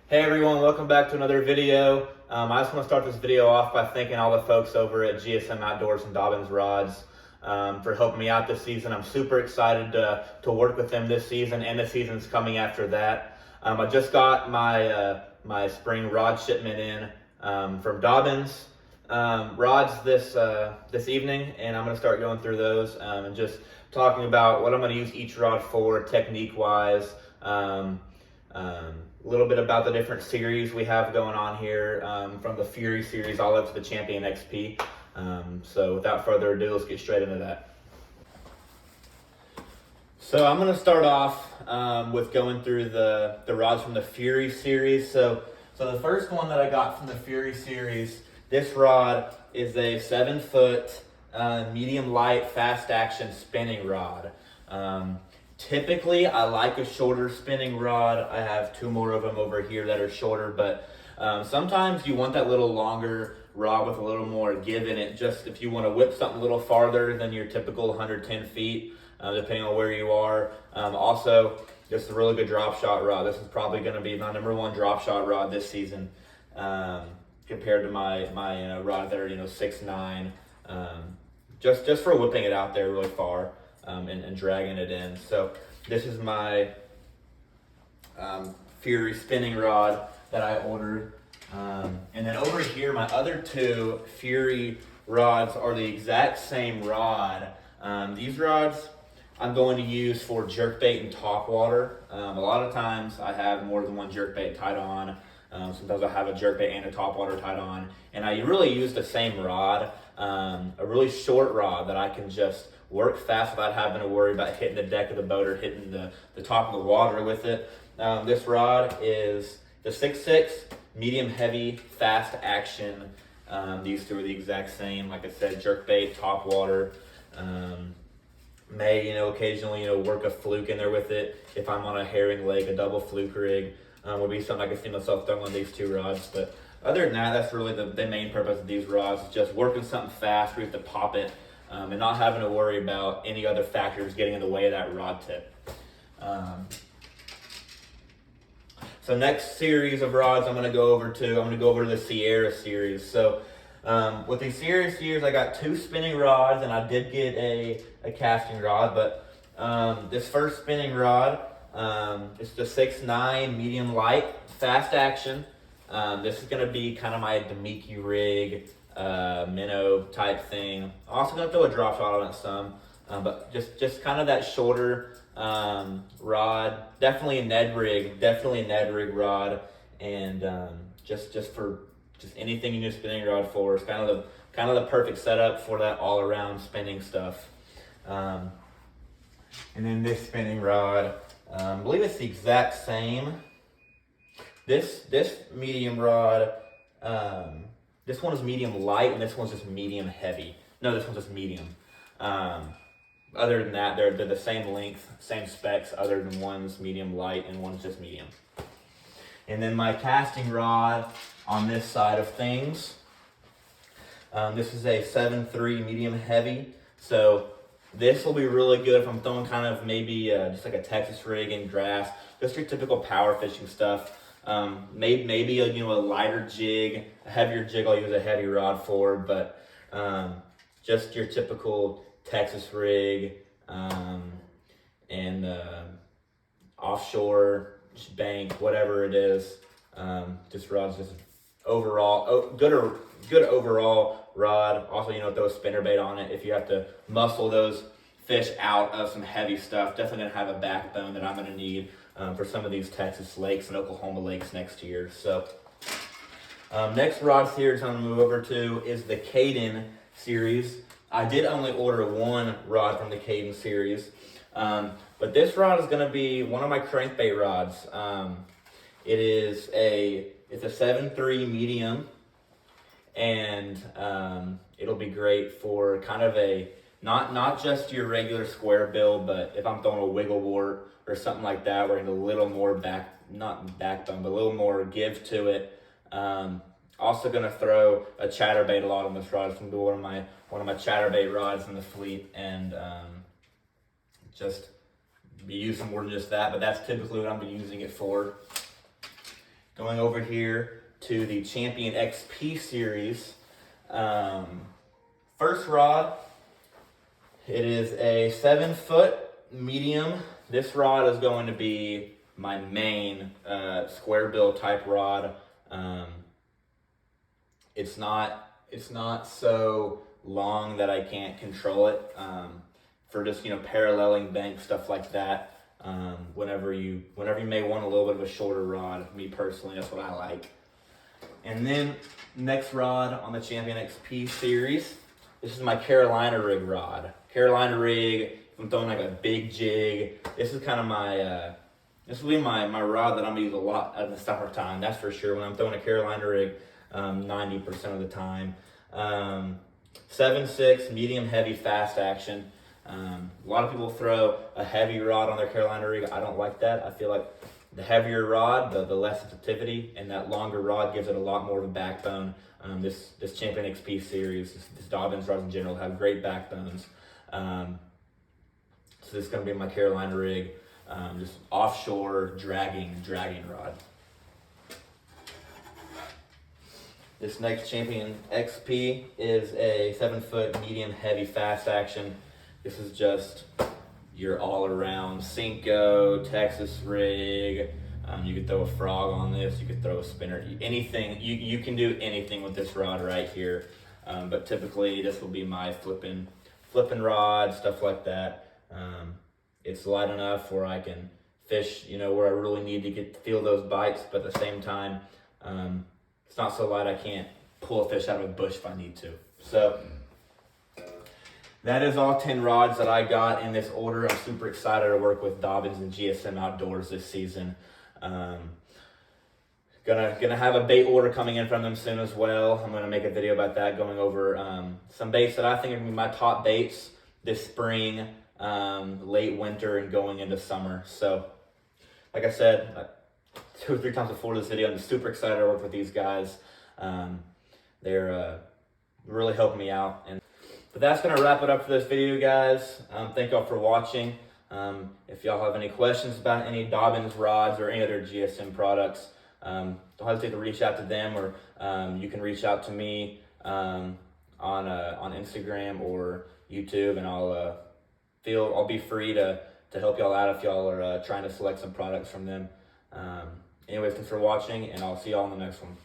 Hey everyone, welcome back to another video. I just want to start this video off by thanking all the folks over at GSM Outdoors and Dobyns Rods for helping me out this season. I'm super excited to work with them this season and the seasons coming after that. I just got my spring rod shipment in from Dobyns rods this evening, and I'm going to start going through those and just talking about what I'm going to use each rod for, technique wise. A little bit about the different series we have going on here, from the Fury series all up to the Champion XP. So without further ado, let's get straight into that. So I'm going to start off with going through the rods from the Fury series. So the first one that I got from the Fury series, this rod is a 7-foot medium light fast action spinning rod. Typically, I like a shorter spinning rod. I have two more of them over here that are shorter, but sometimes you want that little longer rod with a little more give in it, just if you want to whip something a little farther than your typical 110 feet, depending on where you are. Also, just a really good drop shot rod. This is probably going to be my number one drop shot rod this season, compared to my rods that are 6'9", just for whipping it out there really far. And dragging it in. So this is my Fury spinning rod that I ordered. And then over here, my other two Fury rods are the exact same rod. These rods I'm going to use for jerkbait and topwater. A lot of times I have more than one jerkbait tied on. Sometimes I have a jerkbait and a topwater tied on. And I really use the same rod, a really short rod that I can just work fast without having to worry about hitting the deck of the boat or hitting the top of the water with it. This rod is the 6'6", medium heavy, fast action. These two are the exact same. Like I said, jerkbait, topwater. May occasionally work a fluke in there with it. If I'm on a herring lake, a double fluke rig would be something I could see myself throwing on these two rods. But other than that, that's really the main purpose of these rods, is just working something fast where you have to pop it. And not having to worry about any other factors getting in the way of that rod tip. So next series of rods I'm going to go over to the Sierra series. So with the Sierra series, I got two spinning rods, and I did get a casting rod. But this first spinning rod, it's the 6'9", medium light, fast action. This is going to be kind of my Demiki rig, minnow type thing. Also gonna throw a drop shot on it some, but just kind of that shorter rod. Definitely a Ned rig rod, and just anything you need a spinning rod for. It's kind of the perfect setup for that all around spinning stuff. And then this spinning rod, I believe it's the exact same. This medium rod. This one is medium light, and this one's just medium heavy. No, this one's just medium. Other than that, they're the same length, same specs, other than one's medium light and one's just medium. And then my casting rod on this side of things, this is a 7'3" medium heavy. So this will be really good if I'm throwing kind of maybe just like a Texas rig in grass, just your typical power fishing stuff. Maybe a lighter jig, a heavier jig I'll use a heavy rod for, but just your typical Texas rig, and offshore bank, whatever it is. This rod's just overall good overall rod. Also, throw a spinnerbait on it if you have to muscle those fish out of some heavy stuff. Definitely gonna have a backbone that I'm gonna need for some of these Texas lakes and Oklahoma lakes next year. So next rod series I'm going to move over to is the Caden series. I did only order one rod from the Caden series, but this rod is going to be one of my crankbait rods. It's a 7'3" medium, and it'll be great for kind of a not just your regular square bill, but if I'm throwing a wiggle wart or something like that, we're getting a little more not backbone, but a little more give to it. Also gonna throw a chatterbait a lot on this rod. It's gonna be one of my chatterbait rods in the fleet, and just be using more than just that, but that's typically what I'm using it for. Going over here to the Champion XP series. First rod, it is a 7-foot medium. This rod is going to be my main square bill type rod. It's not so long that I can't control it for just paralleling bank stuff like that. Whenever you may want a little bit of a shorter rod, me personally, that's what I like. And then next rod on the Champion XP series, this is my Carolina rig rod. Carolina rig, if I'm throwing like a big jig, this is kind of my, this will be my rod that I'm gonna use a lot in the summertime, that's for sure. When I'm throwing a Carolina rig, 90% of the time. 7.6, medium heavy, fast action. A lot of people throw a heavy rod on their Carolina rig. I don't like that. I feel like the heavier rod, the less sensitivity, and that longer rod gives it a lot more of a backbone. This Champion XP series, this Dobyns rods in general have great backbones. So this is going to be my Carolina rig, just offshore dragging rod. This next Champion XP is a 7-foot medium heavy fast action. This is just your all-around Cinco, Texas rig. You could throw a frog on this. You could throw a spinner. Anything. You can do anything with this rod right here. But typically, this will be my flipping rod, stuff like that. It's light enough where I can fish, where I really need to feel those bites. But at the same time, it's not so light I can't pull a fish out of a bush if I need to. So that is all 10 rods that I got in this order. I'm super excited to work with Dobyns and GSM Outdoors this season. Gonna have a bait order coming in from them soon as well. I'm gonna make a video about that, going over some baits that I think are gonna be my top baits this spring, late winter, and going into summer. So, like I said, 2 or 3 times before this video, I'm just super excited to work with these guys. They're really helping me out. But that's going to wrap it up for this video, guys. Thank y'all for watching. If y'all have any questions about any Dobyns rods or any other GSM products, don't hesitate to reach out to them, or you can reach out to me on Instagram or YouTube, and I'll be free to help y'all out if y'all are trying to select some products from them. Anyways, thanks for watching, and I'll see y'all in the next one.